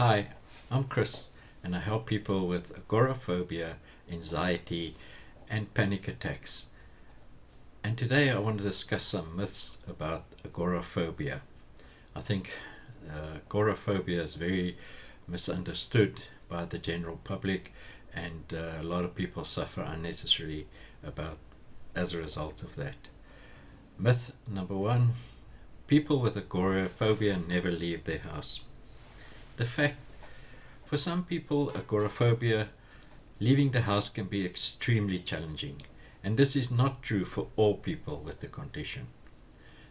Hi, I'm Chris, and I help people with agoraphobia, anxiety, and panic attacks. And today I want to discuss some myths about agoraphobia. I think agoraphobia is very misunderstood by the general public, and a lot of people suffer unnecessarily as a result of that. Myth number one: people with agoraphobia never leave their house. The fact, for some people, agoraphobia, leaving the house can be extremely challenging, and this is not true for all people with the condition.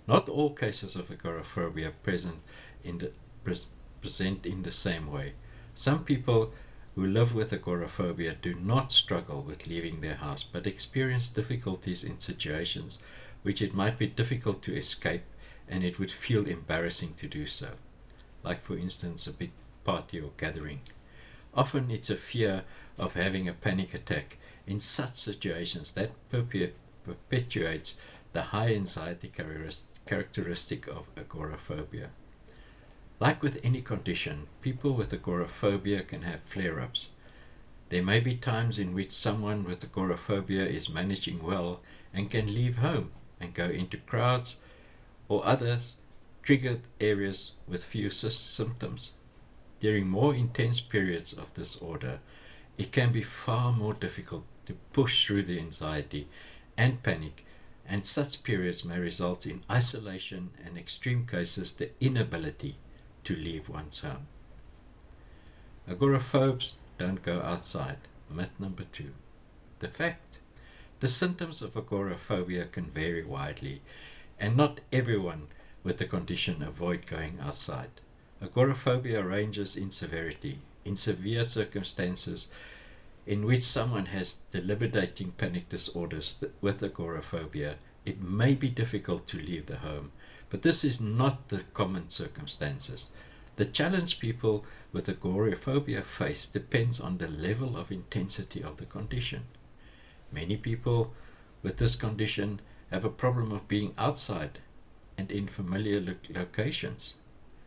Not all cases of agoraphobia present in the same way. Some people who live with agoraphobia do not struggle with leaving their house, but experience difficulties in situations which it might be difficult to escape, and it would feel embarrassing to do so, like for instance a big party or gathering. Often it's a fear of having a panic attack in such situations that perpetuates the high anxiety characteristic of agoraphobia. Like with any condition, people with agoraphobia can have flare-ups. There may be times in which someone with agoraphobia is managing well and can leave home and go into crowds or others triggered areas with few symptoms. During more intense periods of disorder, it can be far more difficult to push through the anxiety and panic, and such periods may result in isolation and, in extreme cases, the inability to leave one's home. Agoraphobes don't go outside. Myth number two. The fact: the symptoms of agoraphobia can vary widely, and not everyone with the condition avoid going outside. Agoraphobia ranges in severity. In severe circumstances in which someone has debilitating panic disorders with agoraphobia, it may be difficult to leave the home, but this is not the common circumstances. The challenge people with agoraphobia face depends on the level of intensity of the condition. Many people with this condition have a problem of being outside and in familiar locations.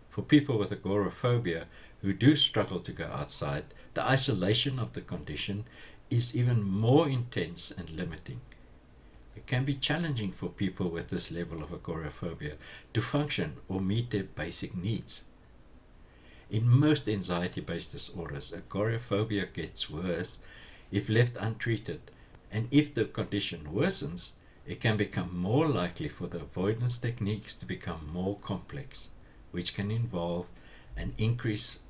For people with agoraphobia who do struggle to go outside, the isolation of the condition is even more intense and limiting. It can be challenging for people with this level of agoraphobia to function or meet their basic needs. In most anxiety-based disorders, agoraphobia gets worse if left untreated, and if the condition worsens, it can become more likely for the avoidance techniques to become more complex, which can involve an increased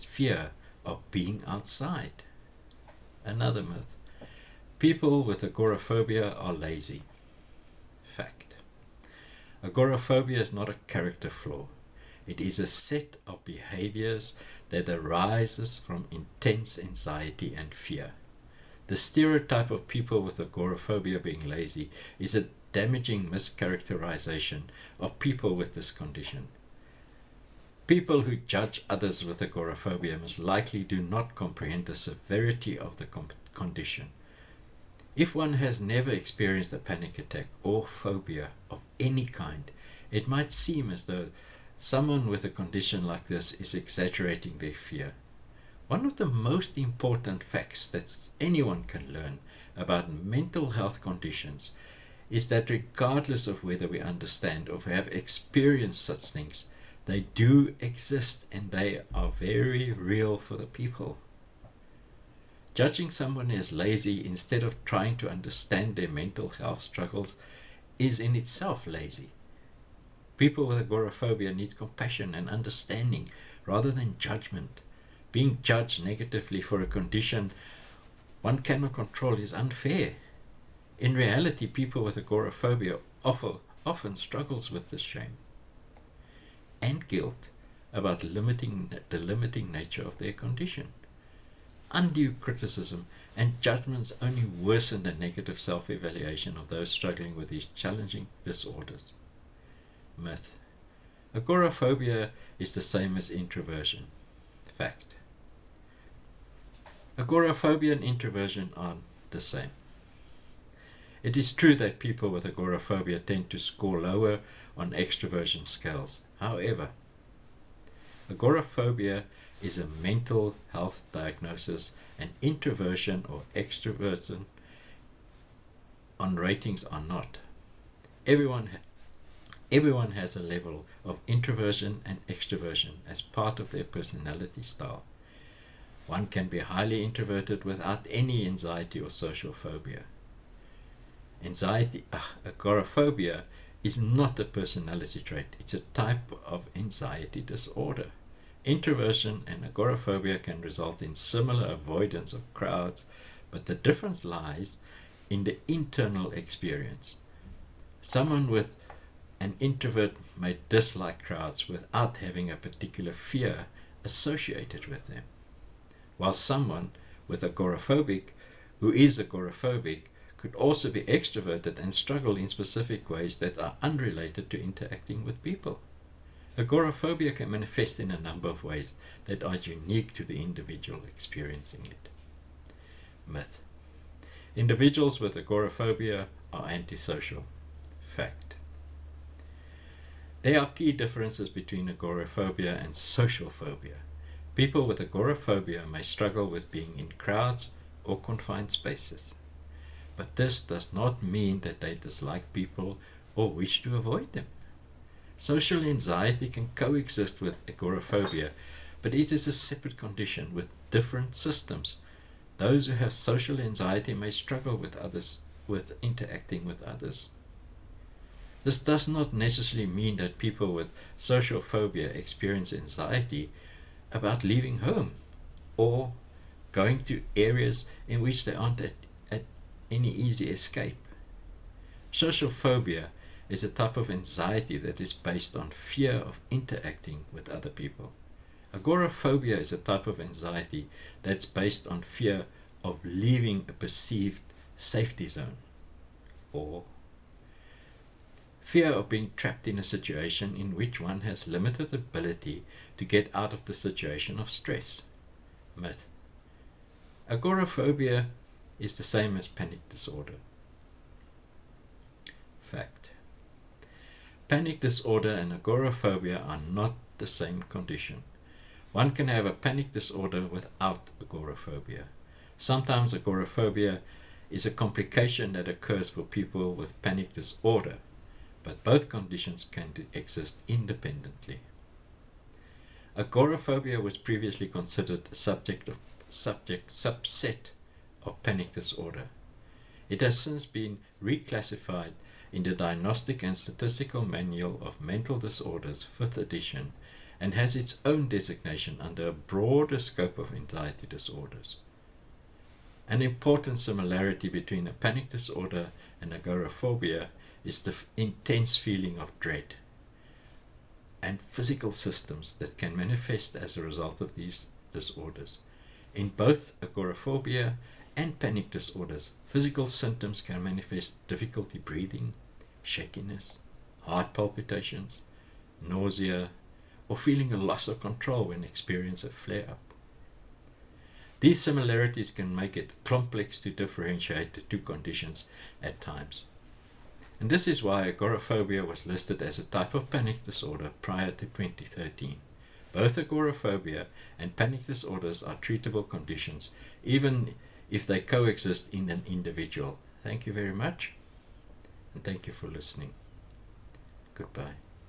fear of being outside. Another myth: people with agoraphobia are lazy. Fact: agoraphobia is not a character flaw. It is a set of behaviors that arises from intense anxiety and fear. The stereotype of people with agoraphobia being lazy is a damaging mischaracterization of people with this condition. People who judge others with agoraphobia most likely do not comprehend the severity of the condition. If one has never experienced a panic attack or phobia of any kind, it might seem as though someone with a condition like this is exaggerating their fear. One of the most important facts that anyone can learn about mental health conditions is that regardless of whether we understand or have experienced such things, they do exist and they are very real for the people. Judging someone as lazy instead of trying to understand their mental health struggles is in itself lazy. People with agoraphobia need compassion and understanding rather than judgment. Being judged negatively for a condition one cannot control is unfair. In reality, people with agoraphobia often struggles with this shame and guilt about the limiting nature of their condition. Undue criticism and judgments only worsen the negative self-evaluation of those struggling with these challenging disorders. Myth: agoraphobia is the same as introversion. Fact: agoraphobia and introversion are the same. It is true that people with agoraphobia tend to score lower on extroversion scales. However, Agoraphobia is a mental health diagnosis, and introversion or extroversion on ratings are not. Everyone has a level of introversion and extroversion as part of their personality style. One can be highly introverted without any anxiety or social phobia. Agoraphobia is not a personality trait. It's a type of anxiety disorder. Introversion and agoraphobia can result in similar avoidance of crowds, but the difference lies in the internal experience. Someone with an introvert may dislike crowds without having a particular fear associated with them, while someone with who is agoraphobic could also be extroverted and struggle in specific ways that are unrelated to interacting with people. Agoraphobia can manifest in a number of ways that are unique to the individual experiencing it. Myth: individuals with agoraphobia are antisocial. Fact: there are key differences between agoraphobia and social phobia. People with agoraphobia may struggle with being in crowds or confined spaces, but this does not mean that they dislike people or wish to avoid them. Social anxiety can coexist with agoraphobia, but it is a separate condition with different systems. Those who have social anxiety may struggle with interacting with others. This does not necessarily mean that people with social phobia experience anxiety about leaving home or going to areas in which they aren't at any easy escape. Social phobia is a type of anxiety that is based on fear of interacting with other people. Agoraphobia is a type of anxiety that's based on fear of leaving a perceived safety zone, or fear of being trapped in a situation in which one has limited ability to get out of the situation of stress. Myth: agoraphobia is the same as panic disorder. Fact: panic disorder and agoraphobia are not the same condition. One can have a panic disorder without agoraphobia. Sometimes agoraphobia is a complication that occurs for people with panic disorder, but both conditions can exist independently. Agoraphobia was previously considered a subset of panic disorder. It has since been reclassified in the Diagnostic and Statistical Manual of Mental Disorders, 5th edition, and has its own designation under a broader scope of anxiety disorders. An important similarity between a panic disorder and agoraphobia is the intense feeling of dread and physical systems that can manifest as a result of these disorders. In both agoraphobia and panic disorders, physical symptoms can manifest difficulty breathing, shakiness, heart palpitations, nausea, or feeling a loss of control when experiencing a flare-up. These similarities can make it complex to differentiate the two conditions at times. And this is why agoraphobia was listed as a type of panic disorder prior to 2013. Both agoraphobia and panic disorders are treatable conditions, even if they coexist in an individual. Thank you very much, and thank you for listening. Goodbye.